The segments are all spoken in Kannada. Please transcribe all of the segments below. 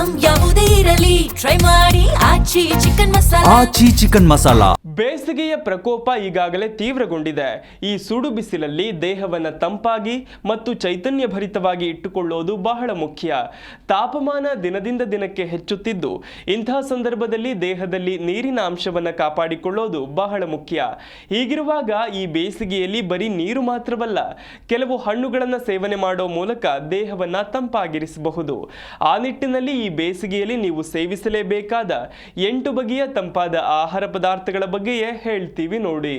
ಐಟಂ ಯಾವುದೇ ಇರಲಿ ಟ್ರೈ ಮಾಡಿ ಆಚಿ ಚಿಕನ್ ಮಸಾಲಾ. ಬೇಸಿಗೆಯ ಪ್ರಕೋಪ ಈಗಾಗಲೇ ತೀವ್ರಗೊಂಡಿದೆ. ಈ ಸುಡು ಬಿಸಿಲಲ್ಲಿ ದೇಹವನ್ನು ತಂಪಾಗಿ ಮತ್ತು ಚೈತನ್ಯ ಭರಿತವಾಗಿ ಇಟ್ಟುಕೊಳ್ಳೋದು ಬಹಳ ಮುಖ್ಯ. ತಾಪಮಾನ ದಿನದಿಂದ ದಿನಕ್ಕೆ ಹೆಚ್ಚುತ್ತಿದ್ದು ಇಂತಹ ಸಂದರ್ಭದಲ್ಲಿ ದೇಹದಲ್ಲಿ ನೀರಿನ ಅಂಶವನ್ನು ಕಾಪಾಡಿಕೊಳ್ಳೋದು ಬಹಳ ಮುಖ್ಯ. ಹೀಗಿರುವಾಗ ಈ ಬೇಸಿಗೆಯಲ್ಲಿ ಬರೀ ನೀರು ಮಾತ್ರವಲ್ಲ, ಕೆಲವು ಹಣ್ಣುಗಳನ್ನು ಸೇವನೆ ಮಾಡೋ ಮೂಲಕ ದೇಹವನ್ನು ತಂಪಾಗಿರಿಸಬಹುದು. ಆ ನಿಟ್ಟಿನಲ್ಲಿ ಈ ಬೇಸಿಗೆಯಲ್ಲಿ ನೀವು ಸೇವಿಸಲೇಬೇಕಾದ 8 ಬಗೆಯ ತಂಪಾದ ಆಹಾರ ಪದಾರ್ಥಗಳ ಬಗ್ಗೆಯೇ ಹೇಳ್ತೀವಿ ನೋಡಿ.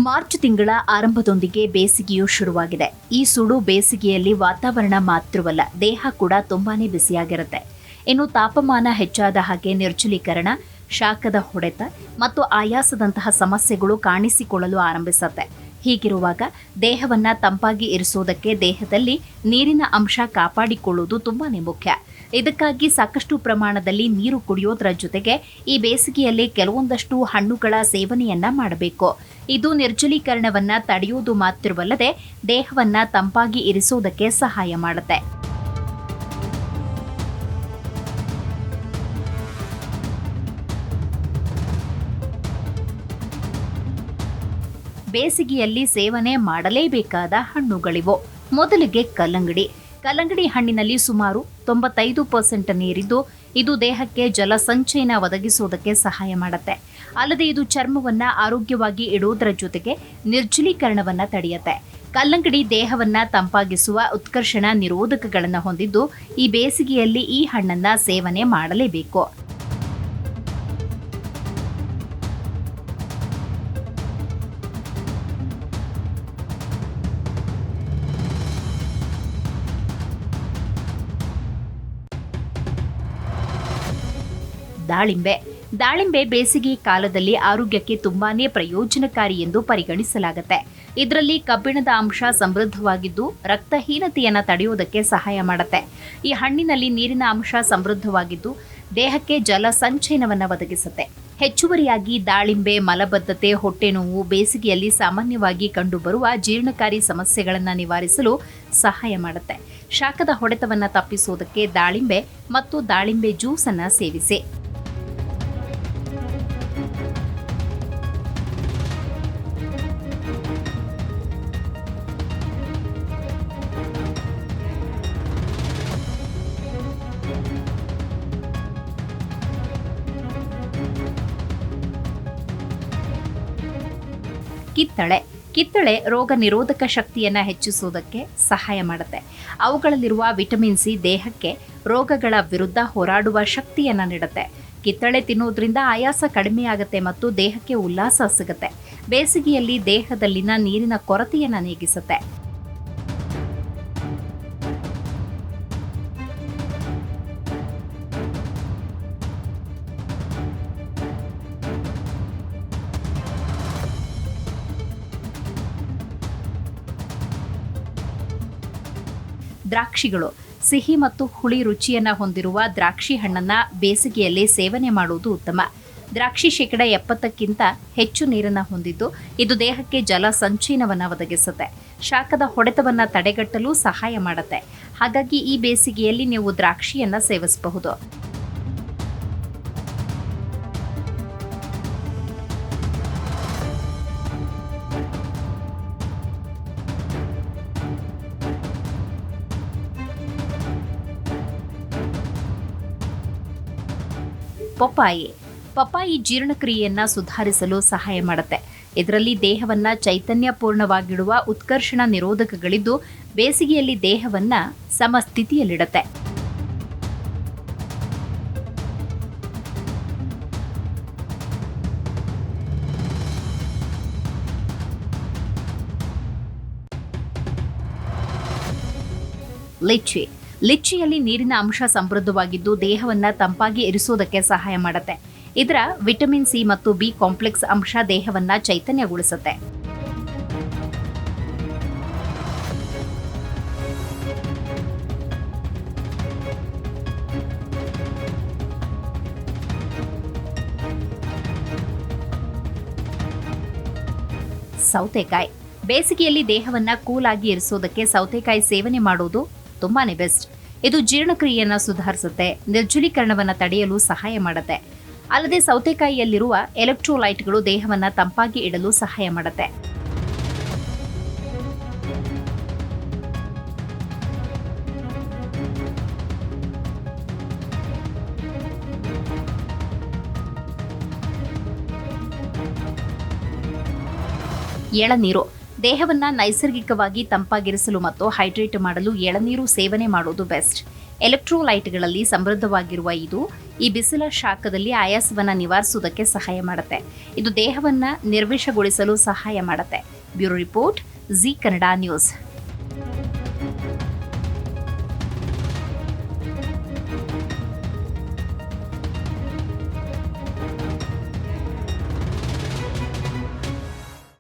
ಮಾರ್ಚ್ ತಿಂಗಳ ಆರಂಭದೊಂದಿಗೆ ಬೇಸಿಗೆಯು ಶುರುವಾಗಿದೆ. ಈ ಸುಡು ಬೇಸಿಗೆಯಲ್ಲಿ ವಾತಾವರಣ ಮಾತ್ರವಲ್ಲ, ದೇಹ ಕೂಡ ತುಂಬಾನೇ ಬಿಸಿಯಾಗಿರುತ್ತೆ. ಇನ್ನು ತಾಪಮಾನ ಹೆಚ್ಚಾದ ಹಾಗೆ ನಿರ್ಜಲೀಕರಣ, ಶಾಖದ ಹೊಡೆತ ಮತ್ತು ಆಯಾಸದಂತಹ ಸಮಸ್ಯೆಗಳು ಕಾಣಿಸಿಕೊಳ್ಳಲು ಆರಂಭಿಸುತ್ತೆ. ಹೀಗಿರುವಾಗ ದೇಹವನ್ನ ತಂಪಾಗಿ ಇರಿಸುವುದಕ್ಕೆ ದೇಹದಲ್ಲಿ ನೀರಿನ ಅಂಶ ಕಾಪಾಡಿಕೊಳ್ಳುವುದು ತುಂಬಾನೇ ಮುಖ್ಯ. ಇದಕ್ಕಾಗಿ ಸಾಕಷ್ಟು ಪ್ರಮಾಣದಲ್ಲಿ ನೀರು ಕುಡಿಯೋದರ ಜೊತೆಗೆ ಈ ಬೇಸಿಗೆಯಲ್ಲಿ ಕೆಲವೊಂದಷ್ಟು ಹಣ್ಣುಗಳ ಸೇವನೆಯನ್ನ ಮಾಡಬೇಕು. ಇದು ನಿರ್ಜಲೀಕರಣವನ್ನ ತಡೆಯುವುದು ಮಾತ್ರವಲ್ಲದೆ ದೇಹವನ್ನ ತಂಪಾಗಿ ಇರಿಸುವುದಕ್ಕೆ ಸಹಾಯ ಮಾಡುತ್ತೆ. ಬೇಸಿಗೆಯಲ್ಲಿ ಸೇವನೆ ಮಾಡಲೇಬೇಕಾದ ಹಣ್ಣುಗಳಿವು. ಮೊದಲಿಗೆ ಕಲ್ಲಂಗಡಿ. ಕಲ್ಲಂಗಡಿ ಹಣ್ಣಿನಲ್ಲಿ ಸುಮಾರು 95% ನೀರಿದ್ದು ಇದು ದೇಹಕ್ಕೆ ಜಲ ಸಂಚಯನ ಒದಗಿಸುವುದಕ್ಕೆ ಸಹಾಯ ಮಾಡುತ್ತೆ. ಅಲ್ಲದೆ ಇದು ಚರ್ಮವನ್ನ ಆರೋಗ್ಯವಾಗಿ ಇಡುವುದರ ಜೊತೆಗೆ ನಿರ್ಜಲೀಕರಣವನ್ನ ತಡೆಯುತ್ತೆ. ಕಲ್ಲಂಗಡಿ ದೇಹವನ್ನ ತಂಪಾಗಿಸುವ ಉತ್ಕರ್ಷಣ ನಿರೋಧಕಗಳನ್ನು ಹೊಂದಿದ್ದು ಈ ಬೇಸಿಗೆಯಲ್ಲಿ ಈ ಹಣ್ಣನ್ನ ಸೇವನೆ ಮಾಡಲೇಬೇಕು. ದಾಳಿಂಬೆ ಬೇಸಿಗೆ ಕಾಲದಲ್ಲಿ ಆರೋಗ್ಯಕ್ಕೆ ತುಂಬಾನೇ ಪ್ರಯೋಜನಕಾರಿ ಎಂದು ಪರಿಗಣಿಸಲಾಗುತ್ತೆ. ಇದರಲ್ಲಿ ಕಬ್ಬಿಣದ ಅಂಶ ಸಮೃದ್ಧವಾಗಿದ್ದು ರಕ್ತಹೀನತೆಯನ್ನು ತಡೆಯುವುದಕ್ಕೆ ಸಹಾಯ ಮಾಡುತ್ತೆ. ಈ ಹಣ್ಣಿನಲ್ಲಿ ನೀರಿನ ಅಂಶ ಸಮೃದ್ಧವಾಗಿದ್ದು ದೇಹಕ್ಕೆ ಜಲ ಸಂಚಯನವನ್ನು ಒದಗಿಸುತ್ತೆ. ಹೆಚ್ಚುವರಿಯಾಗಿ ದಾಳಿಂಬೆ ಮಲಬದ್ಧತೆ, ಹೊಟ್ಟೆ ನೋವು, ಬೇಸಿಗೆಯಲ್ಲಿ ಸಾಮಾನ್ಯವಾಗಿ ಕಂಡುಬರುವ ಜೀರ್ಣಕಾರಿ ಸಮಸ್ಯೆಗಳನ್ನು ನಿವಾರಿಸಲು ಸಹಾಯ ಮಾಡುತ್ತೆ. ಶಾಖದ ಹೊಡೆತವನ್ನು ತಪ್ಪಿಸುವುದಕ್ಕೆ ದಾಳಿಂಬೆ ಮತ್ತು ದಾಳಿಂಬೆ ಜ್ಯೂಸ್ ಅನ್ನು ಸೇವಿಸಿ. ಕಿತ್ತಳೆ ರೋಗ ನಿರೋಧಕ ಶಕ್ತಿಯನ್ನು ಹೆಚ್ಚಿಸುವುದಕ್ಕೆ ಸಹಾಯ ಮಾಡುತ್ತೆ. ಅವುಗಳಲ್ಲಿರುವ ವಿಟಮಿನ್ ಸಿ ದೇಹಕ್ಕೆ ರೋಗಗಳ ವಿರುದ್ಧ ಹೋರಾಡುವ ಶಕ್ತಿಯನ್ನು ನೀಡುತ್ತೆ. ಕಿತ್ತಳೆ ತಿನ್ನುವುದರಿಂದ ಆಯಾಸ ಕಡಿಮೆಯಾಗುತ್ತೆ ಮತ್ತು ದೇಹಕ್ಕೆ ಉಲ್ಲಾಸ ಸಿಗುತ್ತೆ. ಬೇಸಿಗೆಯಲ್ಲಿ ದೇಹದಲ್ಲಿನ ನೀರಿನ ಕೊರತೆಯನ್ನು ನೀಗಿಸುತ್ತೆ. ದ್ರಾಕ್ಷಿಗಳು. ಸಿಹಿ ಮತ್ತು ಹುಳಿ ರುಚಿಯನ್ನು ಹೊಂದಿರುವ ದ್ರಾಕ್ಷಿ ಹಣ್ಣನ್ನ ಬೇಸಿಗೆಯಲ್ಲಿ ಸೇವನೆ ಮಾಡುವುದು ಉತ್ತಮ. ದ್ರಾಕ್ಷಿ 70%ಕ್ಕಿಂತ ಹೆಚ್ಚು ನೀರನ್ನು ಹೊಂದಿದ್ದು ಇದು ದೇಹಕ್ಕೆ ಜಲ ಸಂಚಯನವನ್ನು ಒದಗಿಸುತ್ತೆ. ಶಾಖದ ಹೊಡೆತವನ್ನು ತಡೆಗಟ್ಟಲು ಸಹಾಯ ಮಾಡುತ್ತೆ. ಹಾಗಾಗಿ ಈ ಬೇಸಿಗೆಯಲ್ಲಿ ನೀವು ದ್ರಾಕ್ಷಿಯನ್ನು ಸೇವಿಸಬಹುದು. ಪಪ್ಪಾಯಿ ಜೀರ್ಣಕ್ರಿಯೆಯನ್ನ ಸುಧಾರಿಸಲು ಸಹಾಯ ಮಾಡುತ್ತೆ. ಇದರಲ್ಲಿ ದೇಹವನ್ನ ಚೈತನ್ಯಪೂರ್ಣವಾಗಿಡುವ ಉತ್ಕರ್ಷಣ ನಿರೋಧಕಗಳಿದ್ದು ಬೇಸಿಗೆಯಲ್ಲಿ ದೇಹವನ್ನ ಸಮಸ್ಥಿತಿಯಲ್ಲಿಡುತ್ತೆ. ಲಿಚ್ಚಿಯಲ್ಲಿ ನೀರಿನ ಅಂಶ ಸಮೃದ್ಧವಾಗಿದ್ದು ದೇಹವನ್ನ ತಂಪಾಗಿ ಇರಿಸುವುದಕ್ಕೆ ಸಹಾಯ ಮಾಡುತ್ತೆ. ಇದರ ವಿಟಮಿನ್ ಸಿ ಮತ್ತು ಬಿ ಕಾಂಪ್ಲೆಕ್ಸ್ ಅಂಶ ದೇಹವನ್ನ ಚೈತನ್ಯಗೊಳಿಸುತ್ತೆ. ಸೌತೆಕಾಯಿ. ಬೇಸಿಗೆಯಲ್ಲಿ ದೇಹವನ್ನ ಕೂಲ್ ಆಗಿ ಇರಿಸೋದಕ್ಕೆ ಸೌತೆಕಾಯಿ ಸೇವನೆ ಮಾಡೋದು ತುಂಬಾನೇ ಬೆಸ್ಟ್. ಇದು ಜೀರ್ಣಕ್ರಿಯೆಯನ್ನ ಸುಧಾರಿಸುತ್ತೆ, ನಿರ್ಜಲೀಕರಣವನ್ನ ತಡೆಯಲು ಸಹಾಯ ಮಾಡುತ್ತೆ. ಅಲ್ಲದೆ ಸೌತೆಕಾಯಿಯಲ್ಲಿರುವ ಎಲೆಕ್ಟ್ರೋಲೈಟ್ಗಳು ದೇಹವನ್ನ ತಂಪಾಗಿ ಇಡಲು ಸಹಾಯ ಮಾಡುತ್ತೆ. ಎಳನೀರು ದೇಹವನ್ನ ನೈಸರ್ಗಿಕವಾಗಿ ತಂಪಾಗಿರಿಸಲು ಮತ್ತು ಹೈಡ್ರೇಟ್ ಮಾಡಲು ಎಳನೀರು ಸೇವನೆ ಮಾಡೋದು ಬೆಸ್ಟ್. ಎಲೆಕ್ಟ್ರೋಲೈಟ್ಗಳಲ್ಲಿ ಸಮೃದ್ಧವಾಗಿರುವ ಇದು ಈ ಬಿಸಿಲ ಶಾಖದಲ್ಲಿ ಆಯಾಸವನ್ನ ನಿವಾರಿಸುವುದಕ್ಕೆ ಸಹಾಯ ಮಾಡುತ್ತೆ. ಇದು ದೇಹವನ್ನ ನಿರ್ವಿಷಗೊಳಿಸಲು ಸಹಾಯ ಮಾಡುತ್ತೆ. Bureau report, G Kannada news.